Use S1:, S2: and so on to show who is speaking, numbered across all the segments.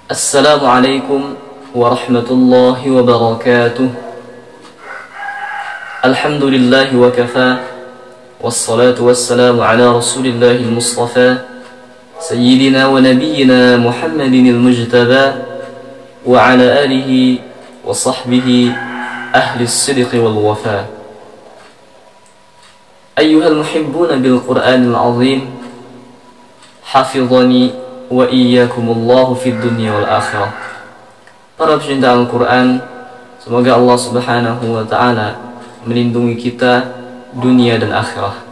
S1: Assalamualaikum warahmatullahi wabarakatuh. Alhamdulillahi wa kafa. Wassalatu wassalamu ala rasulillahil mustafa Sayyidina wa nabiyyina Muhammadinil mujtaba wa ala alihi wa sahbihi ahli sidqi wal wafa. Ayyuhal muhibbuna bil Qur'anil azim, hafidhani wa iyyakumullahu fid dunya wal akhirah. Para pecinta Al-Quran, semoga Allah subhanahu wa ta'ala melindungi kita dunia dan akhirah.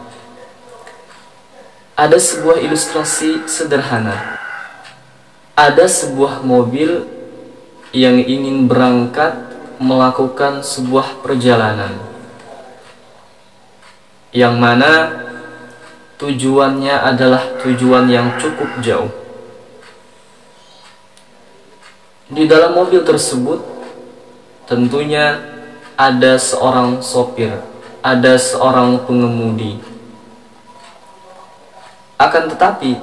S1: Ada sebuah ilustrasi sederhana. Ada sebuah mobil yang ingin berangkat melakukan sebuah perjalanan, yang mana tujuannya adalah tujuan yang cukup jauh. Di dalam mobil tersebut tentunya ada seorang sopir, ada seorang pengemudi. Akan tetapi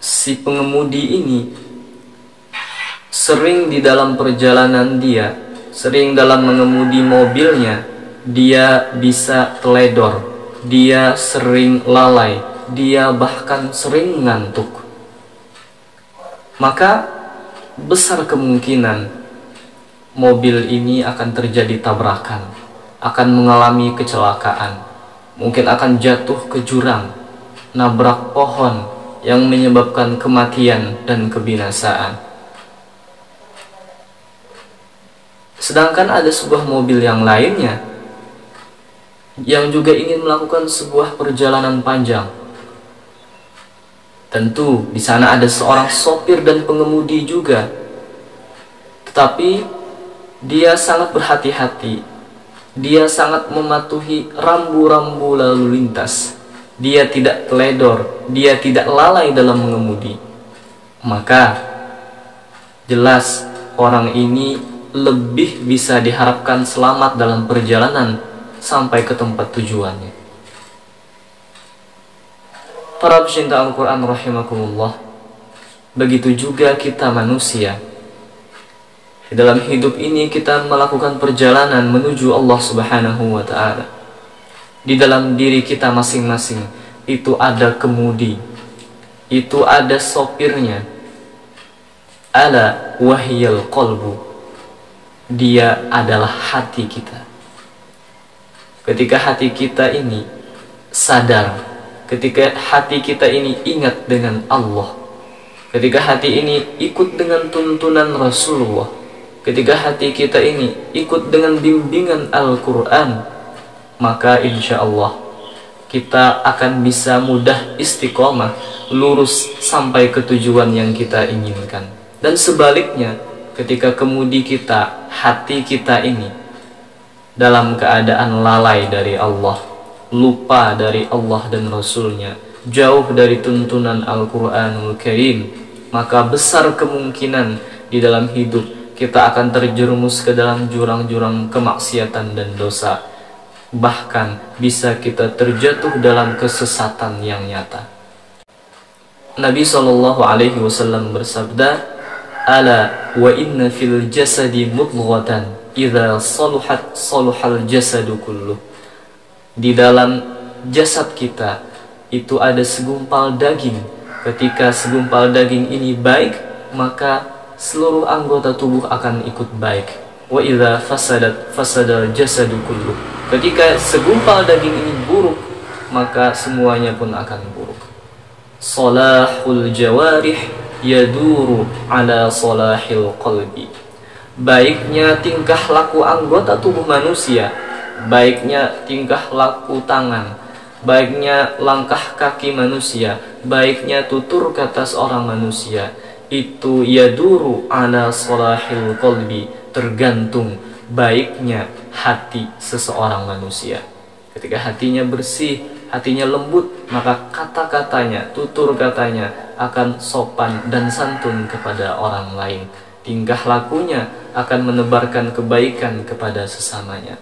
S1: si pengemudi ini sering di dalam perjalanan dia, sering dalam mengemudi mobilnya, dia bisa teledor, dia sering lalai, dia bahkan sering ngantuk. Maka besar kemungkinan mobil ini akan terjadi tabrakan, akan mengalami kecelakaan, mungkin akan jatuh ke jurang, nabrak pohon yang menyebabkan kematian dan kebinasaan. Sedangkan ada sebuah mobil yang lainnya yang juga ingin melakukan sebuah perjalanan panjang. Tentu di sana ada seorang sopir dan pengemudi juga, tetapi dia sangat berhati-hati, dia sangat mematuhi rambu-rambu lalu lintas, dia tidak teledor, dia tidak lalai dalam mengemudi. Maka jelas orang ini lebih bisa diharapkan selamat dalam perjalanan sampai ke tempat tujuannya. Para pecinta Al-Quran rahimakumullah, begitu juga kita manusia. Di dalam hidup ini kita melakukan perjalanan menuju Allah subhanahu wa ta'ala. Di dalam diri kita masing-masing itu ada kemudi, itu ada sopirnya. Ala wahyal qalbu, dia adalah hati kita. Ketika hati kita ini sadar, ketika hati kita ini ingat dengan Allah, ketika hati ini ikut dengan tuntunan Rasulullah, ketika hati kita ini ikut dengan bimbingan Al-Quran, maka insya Allah kita akan bisa mudah istiqomah, lurus sampai ke tujuan yang kita inginkan. Dan sebaliknya, ketika kemudi kita, hati kita ini dalam keadaan lalai dari Allah, lupa dari Allah dan Rasulnya, jauh dari tuntunan Al-Quranul Karim, maka besar kemungkinan di dalam hidup kita akan terjerumus ke dalam jurang-jurang kemaksiatan dan dosa. Bahkan bisa kita terjatuh dalam kesesatan yang nyata. Nabi SAW bersabda, "Ala wa inna fil jasadi mudghatan, idza saluhat saluhal jasadu kulluh." Di dalam jasad kita itu ada segumpal daging. Ketika segumpal daging ini baik, maka seluruh anggota tubuh akan ikut baik. Wa idza fasadat fasadal jasadu kulluh. Ketika segumpal daging ini buruk, maka semuanya pun akan buruk. Salahul jawarih yaduru ala salahil qalbi. Baiknya tingkah laku anggota tubuh manusia, baiknya tingkah laku tangan, baiknya langkah kaki manusia, baiknya tutur kata seorang manusia, itu yaduru ala salahil qalbi, tergantung baiknya hati seseorang manusia. Ketika hatinya bersih, hatinya lembut, maka kata-katanya, tutur katanya akan sopan dan santun kepada orang lain. Tingkah lakunya akan menebarkan kebaikan kepada sesamanya.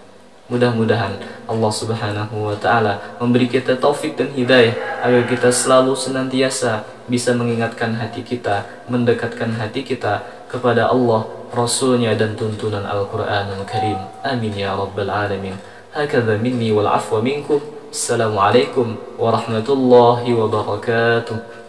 S1: Mudah-mudahan Allah Subhanahu wa Ta'ala memberi kita taufik dan hidayah agar kita selalu senantiasa bisa mengingatkan hati kita, mendekatkan hati kita kepada Allah, Rasulnya, dan tuntunan Al-Quranul Karim. Amin ya Rabbal Alamin. Hakadha minni wal afwa minkum. Assalamualaikum warahmatullahi wabarakatuh.